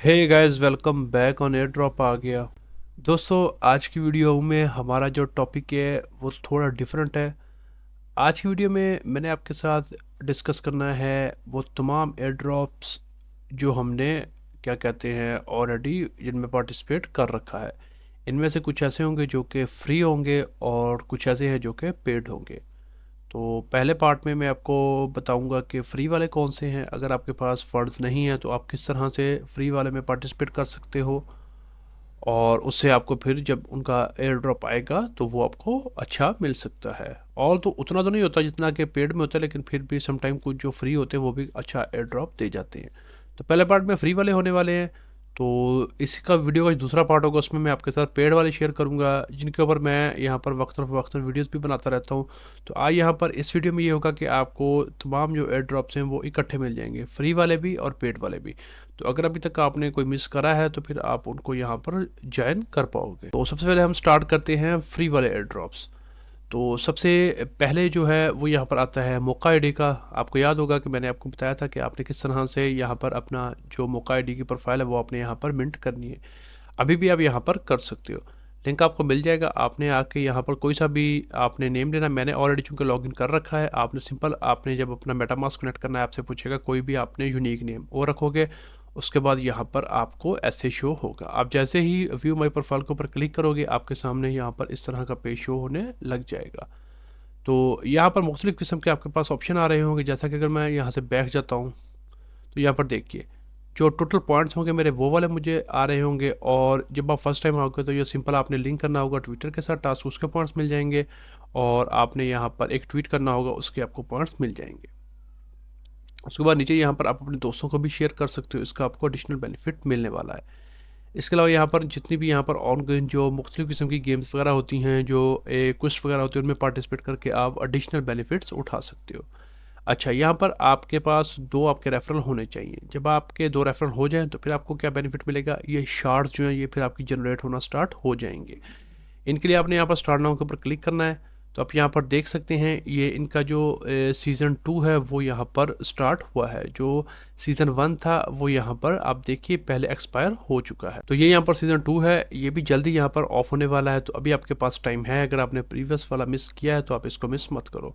Hey guys, welcome back on air drop आ गया। दोस्तों, आज की वीडियो में हमारा जो टॉपिक है वो थोड़ा डिफरेंट है। आज की वीडियो में मैंने आपके साथ डिस्कस करना है वो तमाम एयर ड्रॉप्स जो हमने क्या कहते हैं ऑलरेडी जिनमें पार्टिसिपेट कर रखा है। इनमें से कुछ ऐसे होंगे जो कि फ्री होंगे और कुछ ऐसे हैं जो कि पेड होंगे। तो पहले पार्ट में मैं आपको बताऊंगा कि फ्री वाले कौन से हैं। अगर आपके पास फंड्स नहीं हैं तो आप किस तरह से फ्री वाले में पार्टिसिपेट कर सकते हो, और उससे आपको फिर जब उनका एयर ड्रॉप आएगा तो वो आपको अच्छा मिल सकता है। और तो उतना तो नहीं होता जितना कि पेड में होता है, लेकिन फिर भी समटाइम कुछ जो फ्री होते हैं वो भी अच्छा एयर ड्रॉप दे जाते हैं। तो पहले पार्ट में फ्री वाले होने वाले हैं। तो इसका वीडियो का जो दूसरा पार्ट होगा उसमें मैं आपके साथ पेड वाले शेयर करूंगा, जिनके ऊपर मैं यहाँ पर वक्त वीडियोस भी बनाता रहता हूँ। तो आज यहाँ पर इस वीडियो में ये होगा कि आपको तमाम जो एयर ड्रॉप्स हैं वो इकट्ठे मिल जाएंगे, फ्री वाले भी और पेड वाले भी। तो अगर अभी तक आपने कोई मिस करा है तो फिर आप उनको यहाँ पर ज्वाइन कर पाओगे। तो सबसे पहले हम स्टार्ट करते हैं फ्री वाले एयर ड्रॉप्स। तो सबसे पहले जो है वो यहाँ पर आता है मौका आईडी का। आपको याद होगा कि मैंने आपको बताया था कि आपने किस तरह से यहाँ पर अपना जो मौका आईडी की प्रोफाइल है वो आपने यहाँ पर मिंट करनी है। अभी भी आप यहाँ पर कर सकते हो, लिंक आपको मिल जाएगा। आपने आके यहाँ पर कोई सा भी आपने नेम लेना। मैंने ऑलरेडी चूंकि लॉगिन कर रखा है, आपने सिंपल आपने जब अपना मेटामास्क कनेक्ट करना है आपसे पूछेगा कोई भी आपने यूनिक नेम वो रखोगे। उसके बाद यहाँ पर आपको ऐसे शो होगा। आप जैसे ही व्यू माई प्रोफाइल के ऊपर क्लिक करोगे आपके सामने यहाँ पर इस तरह का पेज शो होने लग जाएगा। तो यहाँ पर मुख्तलिफ़ किस्म के आपके पास ऑप्शन आ रहे होंगे। जैसा कि अगर मैं यहाँ से बैठ जाता हूँ तो यहाँ पर देखिए जो टोटल पॉइंट्स होंगे मेरे वो वाले मुझे आ रहे होंगे। और जब आप फर्स्ट टाइम आओगे तो ये सिंपल आपने लिंक करना होगा ट्विटर के साथ, टास्क उसके पॉइंट्स मिल जाएंगे। और आपने यहाँ पर एक ट्वीट करना होगा, उसके आपको पॉइंट्स मिल जाएंगे। उसके बाद नीचे यहाँ पर आप अपने दोस्तों को भी शेयर कर सकते हो, इसका आपको एडिशनल बेनिफिट मिलने वाला है। इसके अलावा यहाँ पर जितनी भी यहाँ पर ऑनगोइंग जो मुख्तलिफ़ किस्म की गेम्स वगैरह होती हैं, जो क्विस्ट वगैरह होती है, उनमें पार्टिसिपेट करके आप एडिशनल बेनिफिट्स उठा सकते हो। अच्छा, यहाँ पर आपके पास दो आपके रेफरल होने चाहिए। जब आपके दो रेफरल हो जाएं तो फिर आपको क्या बेनिफिट मिलेगा, ये शार्ड्स जो हैं ये फिर आपकी जनरेट होना स्टार्ट हो जाएंगे। इनके लिए आपने यहाँ पर स्टार्ट नाउ के ऊपर क्लिक करना है। तो आप यहाँ पर देख सकते हैं ये इनका जो सीज़न 2 है वो यहाँ पर स्टार्ट हुआ है। जो सीज़न 1 था वो यहाँ पर आप देखिए पहले एक्सपायर हो चुका है। तो ये यहाँ पर सीज़न 2 है, ये भी जल्दी यहाँ पर ऑफ होने वाला है। तो अभी आपके पास टाइम है, अगर आपने प्रीवियस वाला मिस किया है तो आप इसको मिस मत करो।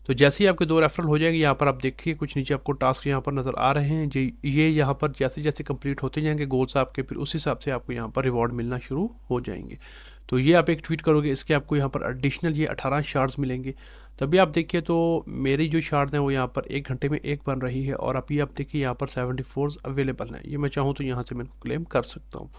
तो जैसे ही आपके दो रेफरल हो जाएंगे यहाँ पर आप देखिए कुछ नीचे आपको टास्क यहाँ पर नज़र आ रहे हैं जी। ये यहाँ पर जैसे जैसे कंप्लीट होते जाएंगे गोल्स आपके, फिर उस हिसाब से आपको यहाँ पर रिवॉर्ड मिलना शुरू हो जाएंगे। तो ये आप एक ट्वीट करोगे, इसके आपको यहाँ पर एडिशनल ये 18 शार्ड्स मिलेंगे। तभी आप देखिए तो मेरी जो शार्ड्स हैं वो यहाँ पर 1 घंटे में एक बन रही है। और अभी आप देखिए यहाँ पर 74 अवेलेबल हैं। ये मैं चाहूँ तो यहाँ से मैं क्लेम कर सकता हूँ।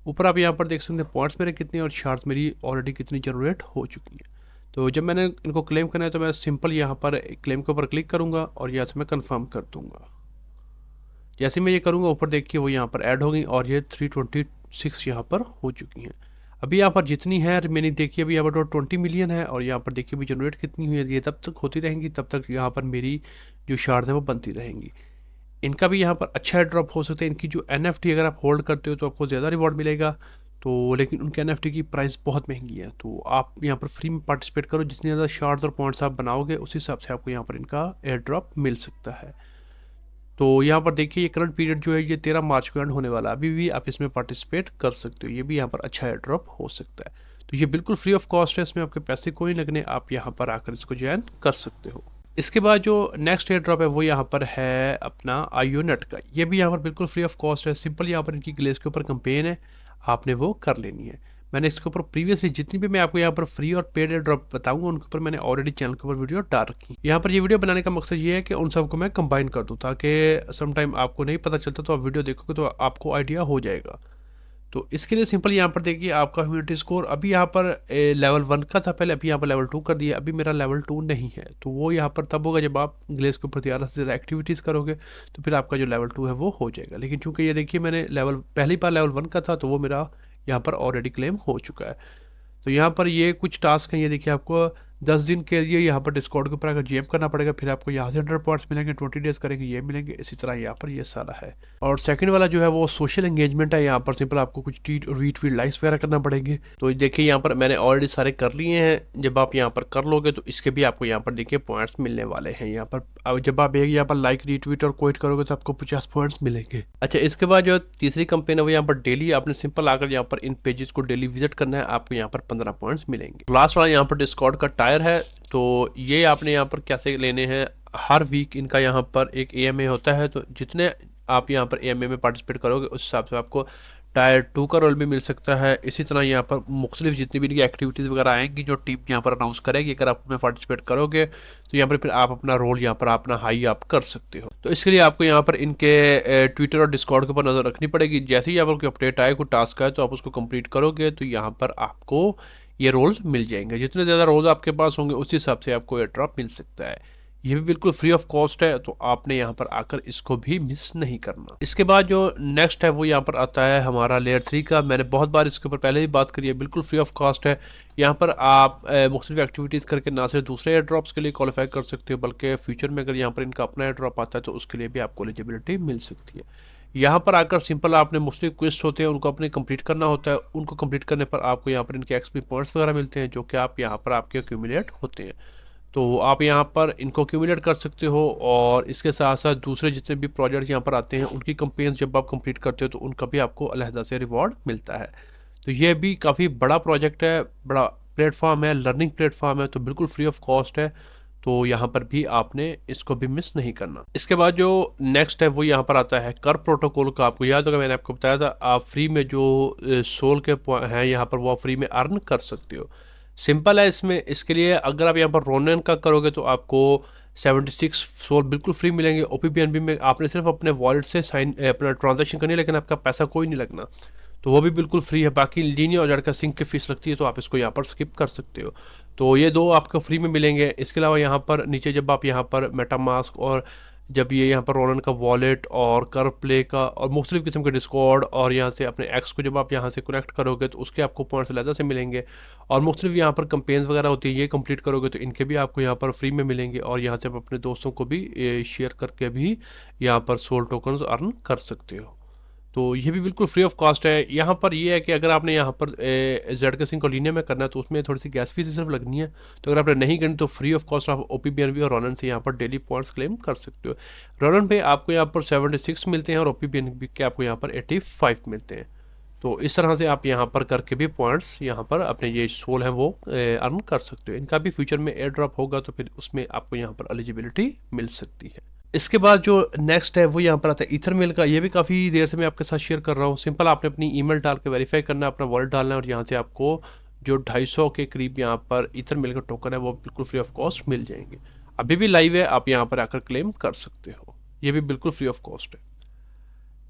ऊपर आप यहाँ पर देख सकते हैं पॉइंट्स मेरे कितने और शार्ड्स मेरी ऑलरेडी कितनी जनरेट हो चुकी हैं। तो जब मैंने इनको क्लेम करना है तो मैं सिंपल यहाँ पर क्लेम के ऊपर क्लिक करूँगा और यहाँ से मैं कन्फर्म कर दूँगा। जैसे मैं ये करूँगा ऊपर देखिए वो यहाँ पर ऐड हो गई और ये 326 यहाँ पर हो चुकी हैं। अभी यहाँ पर जितनी है रिमेनिंग देखिए, अभी यहाँ पर 20 मिलियन है। और यहाँ पर देखिए अभी जनरेट कितनी हुई है, ये तब तक होती रहेंगी तब तक यहाँ पर मेरी जो शार्ड है वो बनती रहेंगी। इनका भी यहाँ पर अच्छा ड्रॉप हो सकता है। इनकी जो NFT अगर आप होल्ड करते हो तो आपको ज़्यादा रिवॉर्ड मिलेगा। तो लेकिन उनके NFT की प्राइस बहुत महंगी है। तो आप यहाँ पर फ्री में पार्टिसिपेट करो, जितनी ज़्यादा शार्ड्स और पॉइंट्स आप बनाओगे उस हिसाब से आपको यहाँ पर इनका एयर ड्रॉप मिल सकता है। तो यहाँ पर देखिए ये करंट पीरियड जो है ये 13 मार्च को एंड होने वाला है। अभी भी आप इसमें पार्टिसिपेट कर सकते हो, ये भी यहाँ पर अच्छा एयर ड्रॉप हो सकता है। तो ये बिल्कुल फ्री ऑफ कॉस्ट है, इसमें आपके पैसे कोई लगने, आप यहाँ पर आकर इसको ज्वाइन कर सकते हो। इसके बाद जो नेक्स्ट एयर ड्रॉप है वो यहाँ पर है अपना आईओनेट का। ये भी यहाँ पर बिल्कुल फ्री ऑफ कॉस्ट है। सिंपल यहाँ पर इनकी ग्लेस के ऊपर कंपेन है, आपने वो कर लेनी है। मैंने इसके ऊपर प्रीवियसली जितनी भी मैं आपको यहाँ पर फ्री और पेड एयर ड्रॉप बताऊंगा उनके ऊपर मैंने ऑलरेडी चैनल के ऊपर वीडियो डाल रखी। यहाँ पर ये वीडियो बनाने का मकसद ये है कि उन सबको मैं कंबाइन कर दूँ, ताकि सम टाइम आपको नहीं पता चलता तो आप वीडियो देखोगे तो आपको आइडिया हो जाएगा। तो इसके लिए सिंपल यहाँ पर देखिए आपका ह्यूमिडिटी स्कोर अभी यहाँ पर लेवल 1 का था पहले, अभी यहाँ पर लेवल 2 कर दिया। अभी मेरा लेवल 2 नहीं है, तो वो यहाँ पर तब होगा जब आप ग्लेस के ऊपर ज़्यादा से ज़्यादा एक्टिविटीज़ करोगे तो फिर आपका जो लेवल 2 है वो हो जाएगा। लेकिन चूंकि ये देखिए मैंने लेवल पहली बार लेवल 1 का था तो वो मेरा यहाँ पर ऑलरेडी क्लेम हो चुका है। तो यहाँ पर ये कुछ टास्क हैं, ये देखिए आपको 10 दिन के लिए यहाँ पर डिस्कॉर्ड के ऊपर अगर जीएम करना पड़ेगा, फिर आपको यहाँ से 100 पॉइंट्स मिलेंगे, 20 डेज करेंगे ये मिलेंगे, इसी तरह यहाँ पर ये सारा है। और सेकंड वाला जो है वो सोशल एंगेजमेंट है। यहाँ पर सिंपल आपको कुछ रीट्वीट लाइक्स वगैरह करना पड़ेंगे। तो देखिए यहाँ पर मैंने ऑलरेडी सारे कर लिए हैं। जब आप यहाँ पर कर लोगे तो इसके भी आपको यहाँ पर देखिए पॉइंट्स मिलने वाले हैं। यहाँ पर अब जब आप एक यहाँ पर लाइक रीट्वीट और क्वेट करोगे तो आपको 50 पॉइंट्स मिलेंगे। अच्छा, इसके बाद जो तीसरी कंपेन है वो यहाँ पर डेली आपने सिंपल आकर यहाँ पर इन पेजेस को डेली विजिट करना है, आपको यहाँ पर 15 पॉइंट्स मिलेंगे। लास्ट वाला यहाँ पर डिस्कॉर्ड का टायर है। तो ये आपने यहाँ पर कैसे लेने हैं, हर वीक इनका यहाँ पर एक एएमए होता है। तो जितने आप यहाँ पर एएमए में पार्टिसिपेट करोगे उस हिसाब से आपको टायर 2 का रोल भी मिल सकता है। इसी तरह यहाँ पर मुख्तलिफ जितनी भी इनकी एक्टिविटीज़ वगैरह आएंगी जो टीम यहाँ पर अनाउंस करेगी, अगर आप उसमें पार्टिसिपेट करोगे तो यहाँ पर फिर आप अपना रोल यहाँ पर अपना हाई आप कर सकते हो। तो इसके लिए आपको यहाँ पर इनके ट्विटर और डिस्कॉर्ड के ऊपर नज़र रखनी पड़ेगी। जैसे ही यहाँ पर कोई अपडेट आए, कोई टास्क आए, तो आप उसको कंप्लीट करोगे तो यहाँ पर आपको ये रोल्स मिल जाएंगे। जितने ज़्यादा रोल्स आपके पास होंगे उस हिसाब से आपको एयर ड्रॉप मिल सकता है। ये भी बिल्कुल फ्री ऑफ कॉस्ट है, तो आपने यहाँ पर आकर इसको भी मिस नहीं करना। इसके बाद जो नेक्स्ट है वो यहाँ पर आता है हमारा लेयर 3 का। मैंने बहुत बार इसके ऊपर पहले ही बात करी है, बिल्कुल फ्री ऑफ कॉस्ट है। यहाँ पर आप मुख्तलिफ एक्टिविटीज़ करके ना सिर्फ दूसरे एयर ड्रॉप्स के लिए क्वालिफाई कर सकते हो, बल्कि फ्यूचर में अगर यहाँ पर इनका अपना एयर ड्रॉप आता है तो उसके लिए भी आपको एलिजिबिलिटी मिल सकती है। यहाँ पर आकर सिंपल आपने मुख्तलिफ क्विस्ट होते हैं उनको अपने कंप्लीट करना होता है। उनको कंप्लीट करने पर आपको यहाँ पर इनके एक्सपी पॉइंट्स वगैरह मिलते हैं, जो कि आप यहाँ पर आपके एक्यूमुलेट होते हैं। तो आप यहाँ पर इनको एक्यूमुलेट कर सकते हो। और इसके साथ साथ दूसरे जितने भी प्रोजेक्ट्स यहाँ पर आते हैं उनकी कंपेन्स जब आप कंप्लीट करते हो तो उनका भी आपको अलहदा से रिवॉर्ड मिलता है। तो ये भी काफ़ी बड़ा प्रोजेक्ट है, बड़ा प्लेटफॉर्म है, लर्निंग प्लेटफॉर्म है, तो बिल्कुल फ्री ऑफ कॉस्ट है। तो यहाँ पर भी आपने इसको भी मिस नहीं करना। इसके बाद जो नेक्स्ट है वो यहाँ पर आता है कर प्रोटोकॉल का। आपको याद होगा मैंने आपको बताया था, आप फ्री में जो सोल के हैं यहाँ पर वो फ्री में अर्न कर सकते हो। सिंपल है इसमें। इसके लिए अगर आप यहाँ पर रोनन का करोगे तो आपको 76 सोल बिल्कुल फ्री मिलेंगे। ओपीबीएनबी में आपने सिर्फ अपने वॉलेट से साइन अपना ट्रांजैक्शन करनी है, लेकिन आपका पैसा कोई नहीं लगना, तो वो भी बिल्कुल फ्री है। बाकी लीनियर और जड़का सिंक की फीस लगती है, तो आप इसको यहाँ पर स्किप कर सकते हो। तो ये दो आपको फ्री में मिलेंगे। इसके अलावा यहाँ पर नीचे जब आप यहाँ पर मेटामास्क और जब ये यहाँ पर रोलन का वॉलेट और कर्व प्ले का और मुख्तलिफ किस्म के डिस्कॉर्ड और यहाँ से अपने एक्स को जब आप यहाँ से कनेक्ट करोगे तो उसके आपको पॉइंट्स अलग से मिलेंगे। और मुख्तलिफ यहाँ पर कंपेन्स वगैरह होती है, ये कंप्लीट करोगे तो इनके भी आपको यहाँ पर फ्री में मिलेंगे। और यहाँ से आप अपने दोस्तों को भी शेयर करके भी यहाँ पर सोल टोकन्स अर्न कर सकते हो। तो ये भी बिल्कुल फ्री ऑफ कॉस्ट है। यहाँ पर ये है कि अगर आपने यहाँ पर जेड के सिंह को लीनियर में करना है तो उसमें थोड़ी सी गैस फीस सिर्फ लगनी है। तो अगर आपने नहीं करनी तो फ्री ऑफ कॉस्ट आप ओपीबीएनबी और रोनन से यहाँ पर डेली पॉइंट्स क्लेम कर सकते हो। रोनन पे आपको यहाँ पर 76 मिलते हैं और ओपीबीएनबी के आपको यहाँ पर 85 मिलते हैं। तो इस तरह से आप यहाँ पर करके भी पॉइंट्स यहाँ पर अपने ये सोल है वो अर्न कर सकते हो। इनका भी फ्यूचर में एयर ड्रॉप होगा तो फिर उसमें आपको यहाँ पर एलिजिबिलिटी मिल सकती है। इसके बाद जो नेक्स्ट है वो यहाँ पर आता है ईथरमेल का। ये भी काफ़ी देर से मैं आपके साथ शेयर कर रहा हूँ। सिंपल आपने अपनी ईमेल डाल के वेरीफाई करना है, अपना वॉलेट डालना है और यहाँ से आपको जो 250 के करीब यहाँ पर ईथरमेल का टोकन है वो बिल्कुल फ्री ऑफ कॉस्ट मिल जाएंगे। अभी भी लाइव है, आप यहाँ पर आकर क्लेम कर सकते हो। ये भी बिल्कुल फ्री ऑफ कॉस्ट है।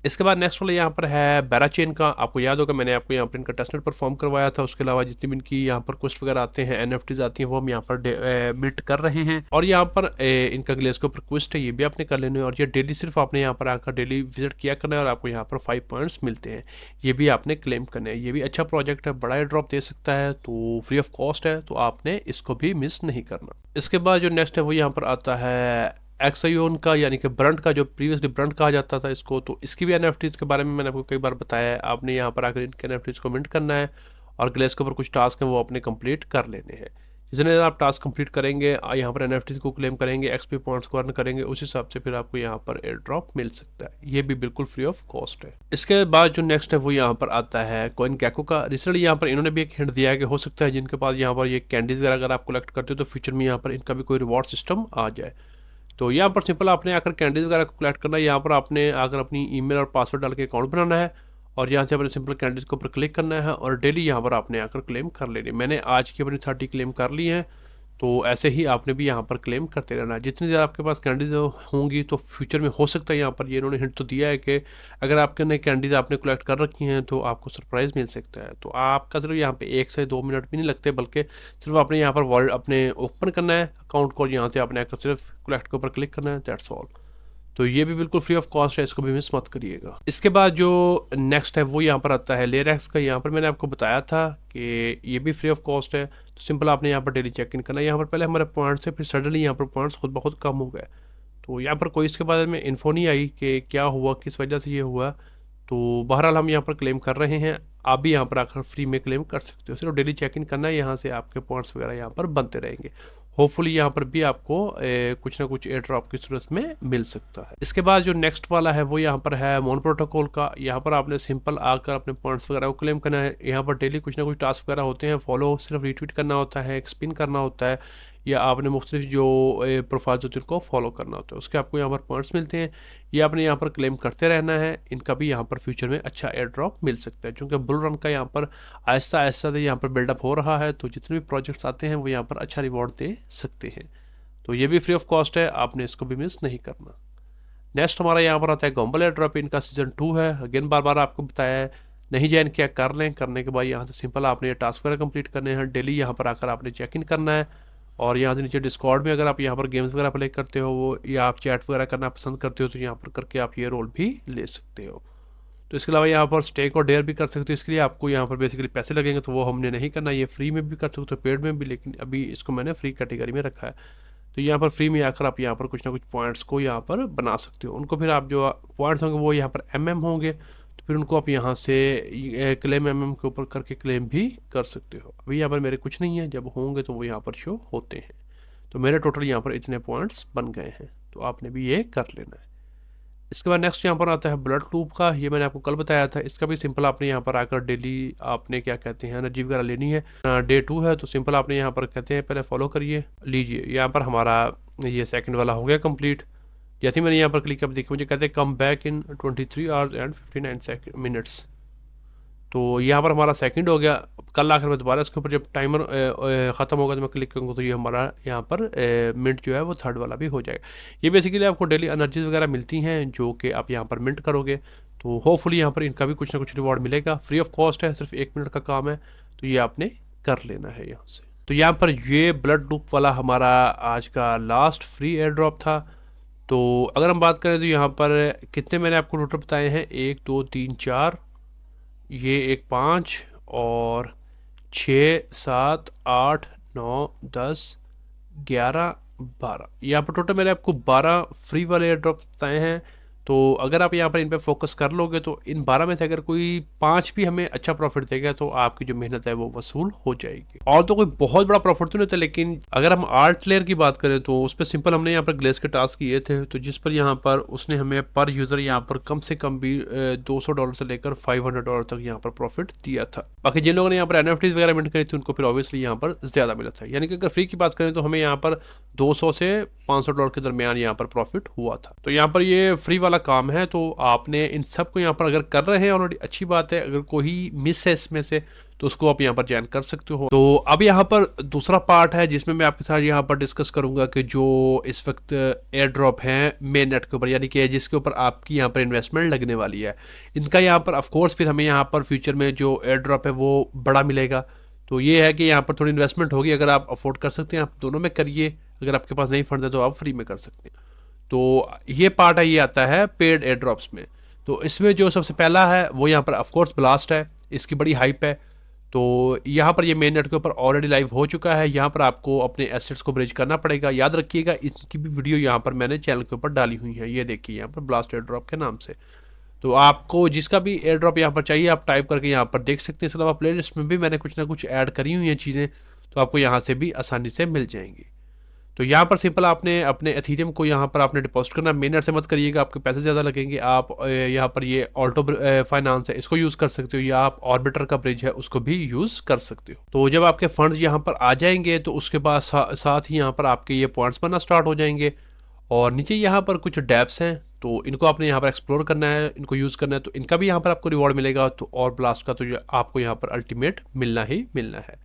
इसके बाद नेक्स्ट वाला यहाँ पर है बैराचेन का। आपको याद होगा मैंने आपको यहाँ पर इनका टेस्टनेट परफॉर्म करवाया था। उसके अलावा जितनी भी इनकी यहाँ पर क्वेस्ट वगैरह आते हैं, एनएफटीज आती हैं, वो हम यहाँ पर मिट कर रहे हैं। और यहाँ पर इनका ग्लेस के ऊपर क्वेस्ट है, ये भी आपने कर लेने हैं। और ये डेली सिर्फ आपने यहाँ पर आकर डेली विजिट किया करना है और आपको यहाँ पर 5 पॉइंट्स मिलते हैं, ये भी आपने क्लेम करने हैं। ये भी अच्छा प्रोजेक्ट है, बड़ा ड्रॉप दे सकता है, तो फ्री ऑफ कॉस्ट है, तो आपने इसको भी मिस नहीं करना। इसके बाद जो नेक्स्ट है वो यहाँ पर आता है एक्सायोन का, यानी कि ब्रंट का, जो प्रीवियसली ब्रंट कहा जाता था इसको। तो इसकी भी एनएफटीज के बारे में मैंने आपको कई बार बताया है। आपने यहाँ पर आकर इनके एनएफटीज को मिंट करना है और ग्लेस के ऊपर कुछ टास्क हैं वो अपने कंप्लीट कर लेने हैं। जितने आप टास्क कंप्लीट करेंगे, यहाँ पर एनएफटीज को क्लेम करेंगे, एक्सपी पॉइंट्स को अर्न करेंगे, उस हिसाब से फिर आपको यहाँ पर एयर ड्रॉप मिल सकता है। ये भी बिल्कुल फ्री ऑफ कॉस्ट है। इसके बाद जो नेक्स्ट है वो यहाँ पर आता है कॉइन गैको का। रिसेंटली यहाँ पर इन्होंने भी एक हिंट दिया है कि हो सकता है जिनके पास यहाँ पर ये कैंडीज वगैरह अगर आप कलेक्ट करते हो तो फ्यूचर में यहाँ पर इनका भी कोई रिवॉर्ड सिस्टम आ जाए। तो यहाँ पर सिंपल आपने आकर कैंडीज वगैरह को कलेक्ट करना है। यहाँ पर आपने आकर अपनी ईमेल और पासवर्ड डाल के अकाउंट बनाना है और यहाँ से अपने सिंपल कैंडीज के ऊपर क्लिक करना है और डेली यहाँ पर आपने आकर क्लेम कर लेनी। मैंने आज की अपनी 30 क्लेम कर ली हैं, तो ऐसे ही आपने भी यहाँ पर क्लेम करते रहना है। जितनी ज़्यादा आपके पास कैंडीज होंगी तो फ्यूचर में हो सकता है, यहाँ पर ये इन्होंने हिंट तो दिया है कि अगर आपके नए कैंडीज आपने कलेक्ट कर रखी हैं तो आपको सरप्राइज़ मिल सकता है। तो आपका सिर्फ यहाँ पे 1 से 2 मिनट भी नहीं लगते, बल्कि सिर्फ आपने यहाँ पर वॉलेट अपने ओपन करना है अकाउंट को, यहाँ से आपने आकर सिर्फ कलेक्ट के ऊपर क्लिक करना है, दैट्स ऑल। तो ये भी बिल्कुल फ्री ऑफ कॉस्ट है, इसको भी मिस मत करिएगा। इसके बाद जो नेक्स्ट है वो यहाँ पर आता है लेरेक्स का। यहाँ पर मैंने आपको बताया था कि ये भी फ्री ऑफ कॉस्ट है। तो सिंपल आपने यहाँ पर डेली चेक इन करना है। यहाँ पर पहले हमारे पॉइंट्स थे, फिर सडनली यहाँ पर पॉइंट्स खुद ब खुद कम हो गए। तो यहाँ पर कोई इसके बारे में इन्फो नहीं आई कि क्या हुआ, किस वजह से ये हुआ। तो बहरहाल हम यहाँ पर क्लेम कर रहे हैं। आप भी यहाँ पर आकर फ्री में क्लेम कर सकते हो, सिर्फ डेली चेक इन करना है, यहाँ से आपके पॉइंट्स वगैरह यहाँ पर बनते रहेंगे। होपफुली यहाँ पर भी आपको कुछ ना कुछ एयर ड्रॉप की सूरत में मिल सकता है। इसके बाद जो नेक्स्ट वाला है वो यहाँ पर है मोन प्रोटोकॉल का। यहाँ पर आपने सिंपल आकर अपने पॉइंट्स वगैरह को क्लेम करना है। यहाँ पर डेली कुछ ना कुछ टास्क वगैरह होते हैं, फॉलो सिर्फ रिट्वीट करना होता है, स्पिन करना होता है, या आपने मुख्तलिफ जो प्रोफाइल्स होती है उनको फॉलो करना होता है, उसके आपको यहाँ पर पॉइंट्स मिलते हैं। ये आपने यहाँ पर क्लेम करते रहना है। इनका भी यहाँ पर फ्यूचर में अच्छा एयर ड्रॉप मिल सकता है, क्योंकि बुल रन का यहाँ पर आहिस्ता आहिस्ता यहाँ पर बिल्डअप हो रहा है। तो जितने भी प्रोजेक्ट्स आते हैं वो यहाँ पर अच्छा रिवॉर्ड दे सकते हैं। तो ये भी फ्री ऑफ कॉस्ट है, आपने इसको भी मिस नहीं करना। नेक्स्ट हमारा यहाँ पर आता है गॉम्बल एयर ड्रॉप। इनका सीजन 2 है। अगेन बार बार आपको बताया है, नहीं ज्वाइन किया कर लें। करने के बाद यहाँ से सिंपल आपने ये टास्क वगैरह कंप्लीट करने हैं। डेली यहाँ पर आकर आपने चेक इन करना है, और यहाँ से नीचे डिस्कॉर्ड में अगर आप यहाँ पर गेम्स वगैरह प्ले करते हो वो, या आप चैट वगैरह करना पसंद करते हो, तो यहाँ पर करके आप ये रोल भी ले सकते हो। तो इसके अलावा यहाँ पर स्टेक और डेयर भी कर सकते हो। इसके लिए आपको यहाँ पर बेसिकली पैसे लगेंगे, तो वो हमने नहीं करना। ये फ्री में भी कर सकते हो, पेड में भी, लेकिन अभी इसको मैंने फ्री कैटेगरी में रखा है। तो यहाँ पर फ्री में आकर आप यहाँ पर कुछ ना कुछ पॉइंट्स को यहाँ पर बना सकते हो। उनको फिर आप जो पॉइंट्स होंगे वो यहाँ पर होंगे, तो फिर उनको आप यहाँ से क्लेम के ऊपर करके क्लेम भी कर सकते हो। अभी यहाँ पर मेरे कुछ नहीं है, जब होंगे तो वो यहाँ पर शो होते हैं। तो मेरे टोटल यहाँ पर इतने पॉइंट्स बन गए हैं, तो आपने भी ये कर लेना है। इसके बाद नेक्स्ट यहाँ पर आता है ब्लड लूप का। ये मैंने आपको कल बताया था। इसका भी सिंपल आपने यहाँ पर आकर डेली आपने क्या कहते हैं एनर्जी वगैरह लेनी है। डे 2 है, तो सिंपल आपने यहाँ पर कहते हैं पहले फॉलो करिए, लीजिए। यहाँ पर हमारा ये सेकंड वाला हो गया कंप्लीट। जैसे मैंने यहाँ पर क्लिक कर, देखिए मुझे कहते हैं come back in 23 hours and 59 minutes. तो यहाँ पर हमारा सेकंड हो गया। कल आखिर में दोबारा इसके ऊपर जब टाइमर ख़त्म होगा तो मैं क्लिक करूँगा, तो ये हमारा यहाँ पर मिनट जो है वो थर्ड वाला भी हो जाएगा। ये बेसिकली आपको डेली एनर्जीज वगैरह मिलती हैं जो कि आप यहाँ पर मिंट करोगे। तो होपफुली यहाँ पर इनका भी कुछ ना कुछ रिवॉर्ड मिलेगा। फ्री ऑफ कॉस्ट है, सिर्फ 1 मिनट का काम है, तो ये आपने कर लेना है यहाँ से। तो यहाँ पर ये ब्लड लूप वाला हमारा आज का लास्ट फ्री एयर ड्रॉप था। तो अगर हम बात करें तो यहाँ पर कितने मैंने आपको टोटल बताए हैं, 1 2 3 4, ये एक 5 और 6 7 8 9 10 11 12, यहाँ पर टोटल मैंने आपको 12 फ्री वाले एयर ड्रॉप बताए हैं। तो अगर आप यहाँ पर इन पे फोकस कर लोगे तो इन 12 में से अगर कोई 5 भी हमें अच्छा प्रॉफिट देगा तो आपकी जो मेहनत है वो वसूल हो जाएगी। और तो कोई बहुत बड़ा प्रॉफिट तो नहीं होता, लेकिन अगर हम आर्ट लेयर की बात करें तो उस पर सिंपल हमने यहाँ पर ग्लेस के टास्क किए थे, तो जिस पर यहाँ पर उसने हमें पर यूज़र यहाँ पर कम से कम भी $200 से लेकर $500 तक यहाँ पर प्रॉफिट दिया था। बाकी जिन लोगों ने यहाँ पर NFTs वगैरह मिंट करी थी उनको फिर ऑब्वियसली यहाँ पर ज़्यादा मिला था। यानी कि अगर फ्री की बात करें तो हमें यहाँ पर $200 से $500 के दरमियान यहाँ पर प्रॉफिट हुआ था। तो यहाँ पर ये फ्री वाला काम है, तो आपने इन सब को यहाँ पर अगर कर रहे हैं ऑलरेडी अच्छी बात है। अगर कोई मिस है इसमें से तो उसको आप यहाँ पर ज्वाइन कर सकते हो। तो अब यहाँ पर दूसरा पार्ट है जिसमें मैं आपके साथ यहाँ पर डिस्कस करूंगा कि जो इस वक्त एयर ड्रॉप हैं मेन नेट के ऊपर, यानी कि जिसके ऊपर आपकी यहाँ पर इन्वेस्टमेंट लगने वाली है, इनका यहाँ पर ऑफकोर्स फिर हमें यहाँ पर फ्यूचर में जो एयर ड्रॉप है वो बड़ा मिलेगा। तो ये है कि यहाँ पर थोड़ी इन्वेस्टमेंट होगी। अगर आप अफोर्ड कर सकते हैं आप दोनों में करिए, अगर आपके पास नहीं फंड है तो आप फ्री में कर सकते हैं। तो ये पार्ट है, ये आता है पेड एयर ड्रॉप्स में। तो इसमें जो सबसे पहला है वो यहाँ पर ऑफकोर्स ब्लास्ट है, इसकी बड़ी हाइप है। तो यहाँ पर ये मेन नेट के ऊपर ऑलरेडी लाइव हो चुका है। यहाँ पर आपको अपने एसेट्स को ब्रिज करना पड़ेगा। याद रखिएगा इसकी भी वीडियो यहाँ पर मैंने चैनल के ऊपर डाली हुई है, ये देखिए यहाँ पर ब्लास्ट एयर ड्रॉप के नाम से। तो आपको जिसका भी एयर ड्रॉप यहाँ पर चाहिए आप टाइप करके यहाँ पर देख सकते हैं। इसके अलावा प्ले लिस्ट में भी मैंने कुछ ना कुछ ऐड करी हुई हैं चीज़ें, तो आपको यहाँ से भी आसानी से मिल जाएंगी। तो यहाँ पर सिंपल आपने अपने एथीरियम को यहाँ पर आपने डिपॉजिट करना। मेन नेट से मत करिएगा, आपके पैसे ज़्यादा लगेंगे। आप यहाँ पर ये ऑल्टो फाइनेंस है इसको यूज़ कर सकते हो, या आप ऑर्बिटर का ब्रिज है उसको भी यूज़ कर सकते हो। तो जब आपके फंड्स यहाँ पर आ जाएंगे तो उसके बाद साथ ही यहाँ पर आपके ये पॉइंट्स बनना स्टार्ट हो जाएंगे। और नीचे यहाँ पर कुछ डैप्स हैं, तो इनको आपने यहाँ पर एक्सप्लोर करना है, इनको यूज़ करना है, तो इनका भी यहाँ पर आपको रिवॉर्ड मिलेगा। तो और ब्लास्ट का तो आपको यहाँ पर अल्टीमेट मिलना ही मिलना है।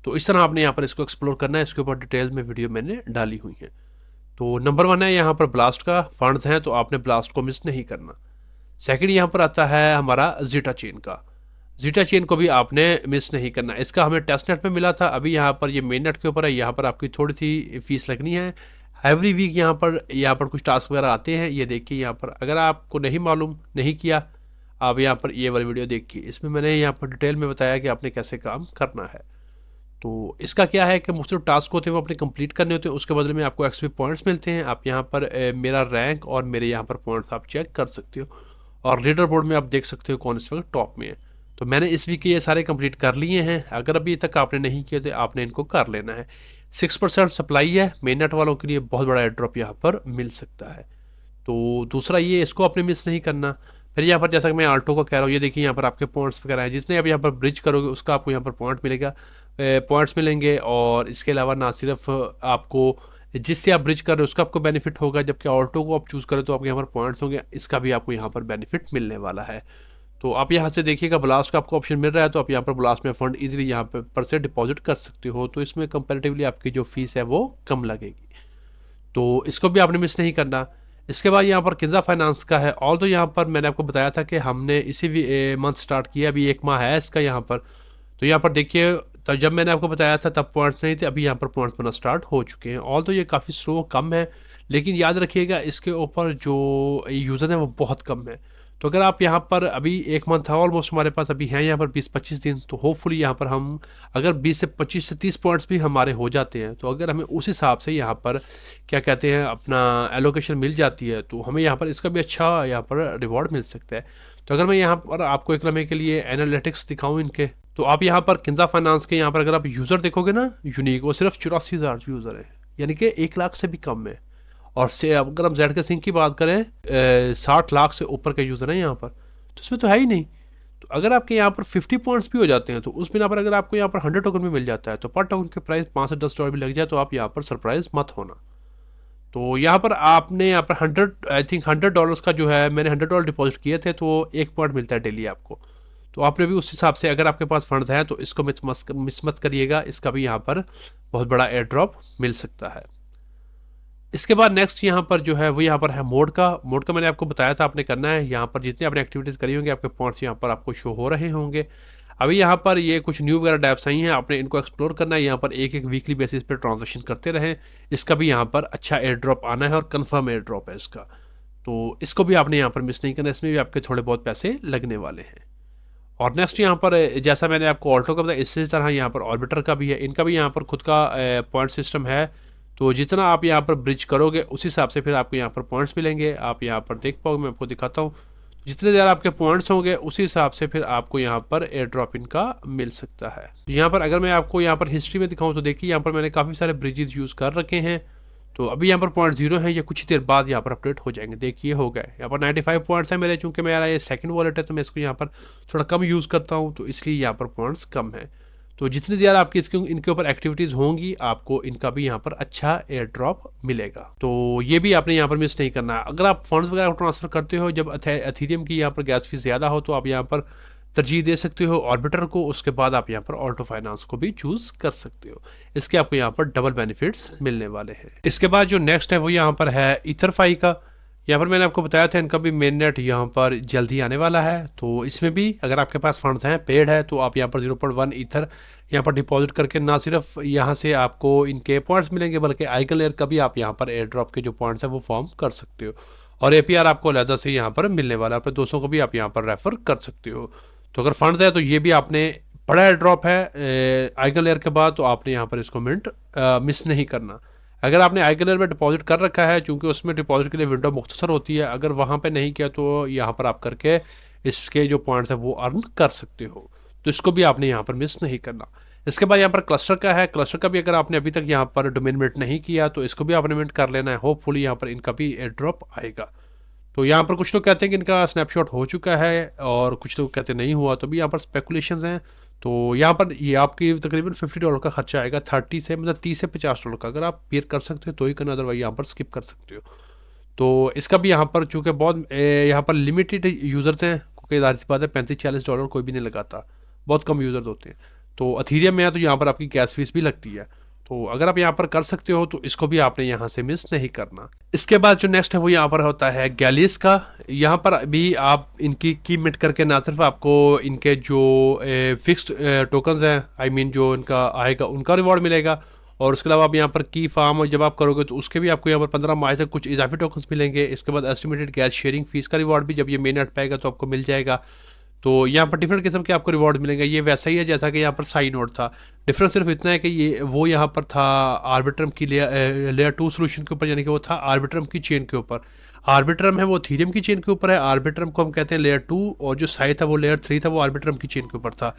तो इस तरह आपने यहाँ पर इसको एक्सप्लोर करना है। इसके ऊपर डिटेल में वीडियो मैंने डाली हुई है। तो नंबर 1 है यहाँ पर ब्लास्ट का, फंड्स हैं तो आपने ब्लास्ट को मिस नहीं करना। सेकंड यहाँ पर आता है हमारा जीटा चेन का। जीटा चेन को भी आपने मिस नहीं करना। इसका हमें टेस्ट नेट में मिला था, अभी यहाँ पर ये मेन नेट के ऊपर है। यहाँ पर आपकी थोड़ी सी फीस लगनी है, एवरी वीक यहाँ पर कुछ टास्क वगैरह आते हैं। ये देखिए यहाँ पर, अगर आपको नहीं मालूम नहीं किया, आप यहाँ पर ये वाली वीडियो देखिए, इसमें मैंने यहाँ पर डिटेल में बताया कि आपने कैसे काम करना है। तो इसका क्या है कि मुख्तलिफ टास्क होते हैं वो अपने कंप्लीट करने होते हैं, उसके बदले में आपको एक्सपी पॉइंट्स मिलते हैं। आप यहाँ पर मेरा रैंक और मेरे यहाँ पर पॉइंट्स आप चेक कर सकते हो, और लीडर बोर्ड में आप देख सकते हो कौन इस वक्त टॉप में है। तो मैंने इस वीक के ये सारे कंप्लीट कर लिए हैं। अगर अभी तक आपने नहीं किए तो आपने इनको कर लेना है। 6% सप्लाई है, मेन नेट वालों के लिए बहुत बड़ा एयर ड्रॉप यहाँ पर मिल सकता है। तो दूसरा ये, इसको आपने मिस नहीं करना। फिर यहाँ पर जैसा कि मैं आल्टो को कह रहा हूँ, ये देखिए यहाँ पर आपके पॉइंट्स वगैरह हैं, जितने आप यहाँ पर ब्रिज करोगे उसका आपको यहाँ पर पॉइंट मिलेगा, पॉइंट्स मिलेंगे। और इसके अलावा ना सिर्फ आपको जिससे आप ब्रिज कर रहे हो उसका आपको बेनिफिट होगा, जबकि ऑल्टो को आप चूज़ करें तो आपके यहाँ पर पॉइंट्स होंगे, इसका भी आपको यहाँ पर बेनिफिट मिलने वाला है। तो आप यहाँ से देखिएगा ब्लास्ट का आपको ऑप्शन मिल रहा है, तो आप यहाँ पर ब्लास्ट में फ़ंड इजीली यहाँ पर से डिपॉजिट कर सकते हो। तो इसमें कंपैरेटिवली आपकी जो फीस है वो कम लगेगी, तो इसको भी आपने मिस नहीं करना। इसके बाद यहाँ पर किन्जा फाइनेंस का है। ऑल तो यहाँ पर मैंने आपको बताया था कि हमने इसी भी मंथ स्टार्ट किया, अभी 1 माह है इसका यहाँ पर। तो यहाँ पर देखिए, तब जब मैंने आपको बताया था तब पॉइंट्स नहीं थे, अभी यहाँ पर पॉइंट्स बनना स्टार्ट हो चुके हैं। ऑल तो ये काफ़ी स्लो कम है, लेकिन याद रखिएगा इसके ऊपर जो यूज़र है वो बहुत कम है। तो अगर आप यहाँ पर अभी 1 मंथ है ऑलमोस्ट हमारे पास, अभी हैं यहाँ पर 20-25 दिन, तो होपफुली यहाँ पर हम अगर 20 से 25 से 30 पॉइंट्स भी हमारे हो जाते हैं, तो अगर हमें उस हिसाब से यहाँ पर क्या कहते हैं अपना एलोकेशन मिल जाती है, तो हमें यहाँ पर इसका भी अच्छा यहाँ पर रिवॉर्ड मिल सकता है। तो अगर मैं यहाँ पर आपको एक लम्हे के लिए एनालिटिक्स दिखाऊँ इनके, तो आप यहाँ पर किन्जा फाइनेंस के यहाँ पर अगर आप यूज़र देखोगे ना यूनिक, वो सिर्फ 84,000 यूज़र है, यानी कि 1 लाख से भी कम है। और से अगर हम जेड के सिंह की बात करें 60 लाख से ऊपर के यूज़र हैं यहाँ पर, तो इसमें तो है ही नहीं। तो अगर आपके यहाँ पर 50 पॉइंट्स भी हो जाते हैं, तो उस बिना पर अगर आपको यहाँ पर 100 टोकन भी मिल जाता है, तो पर टोकन के प्राइस 5 से 10 डॉलर भी लग जाए, तो आप यहाँ पर सरप्राइज मत होना। तो यहाँ पर आपने यहाँ पर 100 आई थिंक 100 डॉलर्स का जो है, मैंने 100 डॉलर डिपॉजिट किए थे, तो 1 पॉइंट मिलता है डेली आपको। तो आपने भी उस हिसाब से, अगर आपके पास फंड्स हैं तो इसको मिस मत करिएगा, इसका भी यहाँ पर बहुत बड़ा एयर ड्रॉप मिल सकता है। इसके बाद नेक्स्ट यहाँ पर जो है वो यहाँ पर है मोड का मैंने आपको बताया था आपने करना है। यहाँ पर जितने आपने एक्टिविटीज़ करी होंगी आपके पॉइंट्स यहाँ पर आपको शो हो रहे होंगे। अभी यहाँ पर ये कुछ न्यू वगैरह डैप्स आई हैं, आपने इनको एक्सप्लोर करना है। यहाँ पर एक वीकली बेसिस पे ट्रांजेक्शन करते रहें, इसका भी यहाँ पर अच्छा एयर ड्रॉप आना है और कन्फर्म एयर ड्रॉप है इसका। तो इसको भी आपने यहाँ पर मिस नहीं करना, इसमें भी आपके थोड़े बहुत पैसे लगने वाले हैं। और नेक्स्ट यहाँ पर जैसा मैंने आपको ऑल्टो का बताया, इसी तरह यहाँ पर ऑर्बिटर का भी है, इनका भी यहाँ पर खुद का पॉइंट सिस्टम है। तो जितना आप यहाँ पर ब्रिज करोगे उस हिसाब से फिर आपको यहाँ पर पॉइंट्स मिलेंगे। आप यहाँ पर देख पाओगे, मैं आपको दिखाता हूँ, जितने ज़्यादा आपके पॉइंट्स होंगे उसी हिसाब से फिर आपको यहाँ पर एयर ड्रॉप इनका मिल सकता है। यहाँ पर अगर मैं आपको यहाँ पर हिस्ट्री में दिखाऊँ तो देखिए यहाँ पर मैंने काफ़ी सारे ब्रिजेज यूज़ कर रखे हैं। तो अभी यहाँ पर पॉइंट 0 है, ये कुछ देर बाद यहाँ पर अपडेट हो जाएंगे। देखिए हो गए, यहाँ पर 95 पॉइंट्स हैं मेरे, चूँकि मेरा ये सेकंड वॉलेट है तो मैं इसको यहाँ पर थोड़ा कम यूज़ करता हूँ, तो इसलिए यहाँ पर पॉइंट्स कम है। तो जितनी ज़्यादा आपकी इनके ऊपर एक्टिविटीज़ होंगी आपको इनका भी यहाँ पर अच्छा एयर ड्रॉप मिलेगा। तो ये भी आपने यहाँ पर मिस नहीं करना। अगर आप फंड्स वगैरह ट्रांसफ़र करते हो जब एथीरियम की यहाँ पर गैस फीस ज़्यादा हो, तो आप यहाँ पर तरजीह दे सकते हो ऑर्बिटर को, उसके बाद आप यहाँ पर ऑल्टो फाइनेंस को भी चूज़ कर सकते हो। इसके आपको यहाँ पर डबल बेनिफिट्स मिलने वाले हैं। इसके बाद जो नेक्स्ट है वो यहाँ पर है ईथरफाई का। यहाँ पर मैंने आपको बताया था इनका भी मेन नेट यहाँ पर जल्दी आने वाला है। तो इसमें भी अगर आपके पास फंड्स हैं पेड है, तो आप यहाँ पर 0.1 ईथर यहाँ पर डिपॉजिट करके ना सिर्फ यहाँ से आपको इनके पॉइंट्स मिलेंगे, बल्कि आइगल एयर का भी आप यहाँ पर एयर ड्रॉप के जो पॉइंट्स हैं वो फॉर्म कर सकते हो। और APR आपको अलहदा से यहाँ पर मिलने वाला है, अपने दोस्तों को भी आप यहाँ पर रेफर कर सकते हो। तो अगर फंड्स है तो ये भी आपने, बड़ा एयर ड्रॉप है आइगल एयर के बाद, तो आपने यहाँ पर इसको मिनट मिस नहीं करना। अगर आपने आइगल एयर में डिपॉजिट कर रखा है, चूँकि उसमें डिपॉजिट के लिए विंडो मुख्तसर होती है, अगर वहाँ पे नहीं किया तो यहाँ पर आप करके इसके जो पॉइंट्स है वो अर्न कर सकते हो। तो इसको भी आपने यहाँ पर मिस नहीं करना। इसके बाद यहाँ पर क्लस्टर का है, क्लस्टर का भी अगर आपने अभी तक यहाँ पर डोमेन मिनट नहीं किया तो इसको भी आपने मिनट कर लेना है। होपफुली यहाँ पर इनका भी एयर ड्रॉप आएगा। तो यहाँ पर कुछ लोग कहते हैं कि इनका स्नैपशॉट हो चुका है और कुछ लोग कहते नहीं हुआ, तो भी यहाँ पर स्पेकुलेशंस हैं। तो यहाँ पर ये आपकी तकरीबन $50 का खर्चा आएगा, 30 से मतलब 30 से $50 का। अगर आप पेयर कर सकते हो तो ही करना, अदरवाइज यहाँ पर स्किप कर सकते हो। तो इसका भी यहाँ पर चूँकि बहुत यहाँ पर लिमिटेड यूज़र्स हैं, क्योंकि ज़ाहिर सी बात है $35-40 कोई भी नहीं लगाता, बहुत कम यूज़र्स होते हैं। तो अथीरियम में है तो यहाँ पर आपकी गैस फीस भी लगती है। तो अगर आप यहाँ पर कर सकते हो तो इसको भी आपने यहाँ से मिस नहीं करना। इसके बाद जो नेक्स्ट है वो यहाँ पर होता है गैलिस का। यहाँ पर भी आप इनकी की मिट करके ना सिर्फ आपको इनके जो फिक्स्ड टोकन्स हैं, आई मीन जो इनका आएगा उनका रिवॉर्ड मिलेगा, और उसके अलावा आप यहाँ पर की फार्म जब आप करोगे तो उसके भी आपको यहाँ पर 15 माह तक कुछ इजाफी टोकन्स मिलेंगे। इसके बाद एस्टिमेटेड गैस शेयरिंग फीस का रिवॉर्ड भी जब ये मेन नेट पाएगा तो आपको मिल जाएगा। तो यहाँ पर डिफरेंट किस्म के आपको रिवॉर्ड मिलेंगे। ये वैसा ही है जैसा कि यहाँ पर साई नोड था। डिफरेंस सिर्फ इतना है कि ये वो यहाँ पर था आर्बिट्रम की लेयर 2 सोल्यूशन के ऊपर, यानी कि वो था आर्बिट्रम की चेन के ऊपर। आर्बिट्रम है वो थीरियम की चेन के ऊपर है, आर्बिट्रम को हम कहते हैं लेयर 2, और जो साई था वो लेयर 3 था, वो आर्बिट्रम की चेन के ऊपर था।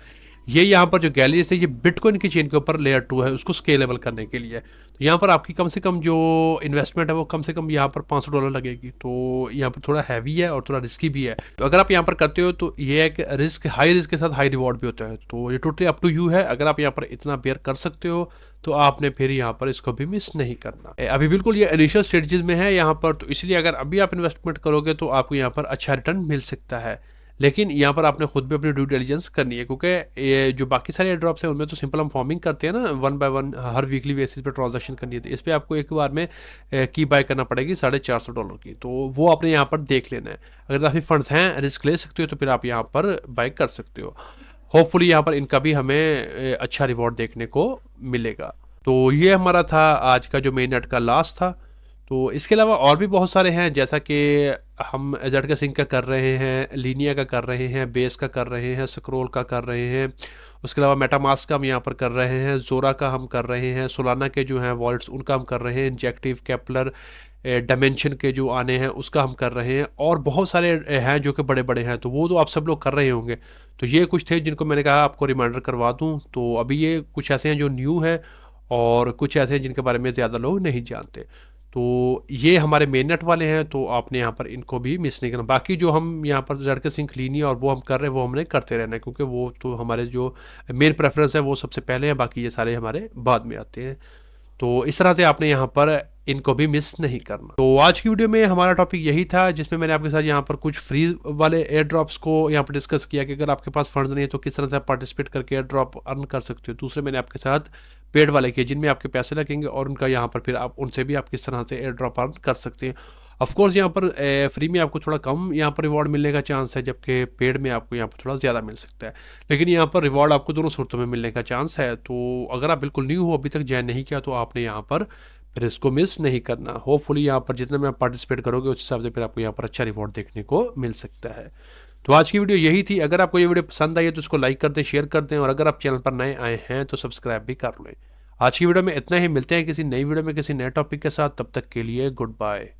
ये यहाँ पर जो गैलियस है ये बिटकॉइन की चेन के ऊपर लेयर 2 है, उसको स्केलेबल करने के लिए। तो यहाँ पर आपकी कम से कम जो इन्वेस्टमेंट है वो कम से कम यहाँ पर $500 लगेगी। तो यहाँ पर थोड़ा हैवी है और थोड़ा रिस्की भी है। तो अगर आप यहाँ पर करते हो तो ये है कि रिस्क, हाई रिस्क के साथ हाई रिवॉर्ड भी होता है। तो ये टोटली अप टू यू है। अगर आप यहाँ पर इतना बेयर कर सकते हो तो आपने फिर यहाँ पर इसको भी मिस नहीं करना। अभी बिल्कुल ये इनिशियल स्टेजेस में है यहाँ पर, तो इसलिए अगर अभी आप इन्वेस्टमेंट करोगे तो आपको यहाँ पर अच्छा रिटर्न मिल सकता है। लेकिन यहाँ पर आपने खुद भी अपनी ड्यू डिलिजेंस करनी है, क्योंकि ये जो बाकी सारे एयर ड्रॉप्स हैं उनमें तो सिंपल हम फॉर्मिंग करते हैं ना, 1 बाय 1 हर वीकली बेसिस पे ट्रांजैक्शन करनी है। इस पर आपको एक बार में की बाय करना पड़ेगी $450 की। तो वो आपने यहाँ पर देख लेना है। अगर काफ़ी फंड्स हैं, रिस्क ले सकते हो, तो फिर आप यहाँ पर बाय कर सकते हो। होपफुली यहाँ पर इनका भी हमें अच्छा रिवॉर्ड देखने को मिलेगा। तो ये हमारा था आज का जो मेन नेट का लास्ट था। तो इसके अलावा और भी बहुत सारे हैं, जैसा कि हम जेड का सिंक का कर रहे हैं, लीनिया का कर रहे हैं, बेस का कर रहे हैं, स्क्रोल का कर रहे हैं। उसके अलावा मेटामास्क का हम यहाँ पर कर रहे हैं, जोरा का हम कर रहे हैं, सोलाना के जो हैं वॉलेट्स उनका हम कर रहे हैं, इंजेक्टिव, केपलर, डायमेंशन के जो आने हैं उसका हम कर रहे हैं, और बहुत सारे हैं जो कि बड़े बड़े हैं। तो वो तो आप सब लोग कर रहे होंगे। तो ये कुछ थे जिनको मैंने कहा आपको रिमाइंडर करवा दूँ। तो अभी ये कुछ ऐसे हैं जो न्यू है, और कुछ ऐसे हैं जिनके बारे में ज़्यादा लोग नहीं जानते। तो ये हमारे मेन नेट वाले हैं, तो आपने यहाँ पर इनको भी मिस नहीं करना। बाकी जो हम यहाँ पर जेड के सिंक लीनी और वो हम कर रहे हैं वो हमने करते रहना है, क्योंकि वो तो हमारे जो मेन प्रेफरेंस है वो सबसे पहले है, बाकी ये सारे हमारे बाद में आते हैं। तो इस तरह से आपने यहाँ पर इनको भी मिस नहीं करना। तो आज की वीडियो में हमारा टॉपिक यही था, जिसमें मैंने आपके साथ यहाँ पर कुछ फ्री वाले एयर ड्रॉप्स को यहाँ पर डिस्कस किया कि अगर आपके पास फंड नहीं है तो किस तरह से आप पार्टिसिपेट करके एयर ड्रॉप अर्न कर सकते हो। दूसरे मैंने आपके साथ पेड वाले किए जिनमें आपके पैसे लगेंगे, और उनका यहाँ पर फिर आप उनसे भी आप किस तरह से एयर ड्रॉप अर्न कर सकते हैं। ऑफकोर्स यहाँ पर फ्री में आपको थोड़ा कम यहाँ पर रिवॉर्ड मिलने का चांस है, जबकि पेड में आपको यहाँ पर थोड़ा ज़्यादा मिल सकता है। लेकिन यहाँ पर रिवॉर्ड आपको दोनों सूरतों में मिलने का चांस है। तो अगर आप बिल्कुल न्यू हो, अभी तक ज्वाइन नहीं किया, तो आपने यहाँ पर फिर इसको मिस नहीं करना। होपफुली यहाँ पर जितने में आप पार्टिसिपेट करोगे उस हिसाब से फिर आपको यहाँ पर अच्छा रिवॉर्ड देखने को मिल सकता है। तो आज की वीडियो यही थी। अगर आपको ये वीडियो पसंद आई है तो इसको लाइक कर दें, शेयर कर दें, और अगर आप चैनल पर नए आए हैं तो सब्सक्राइब भी कर लें। आज की वीडियो में इतना ही। मिलते हैं किसी नई वीडियो में किसी नए टॉपिक के साथ। तब तक के लिए गुड बाय।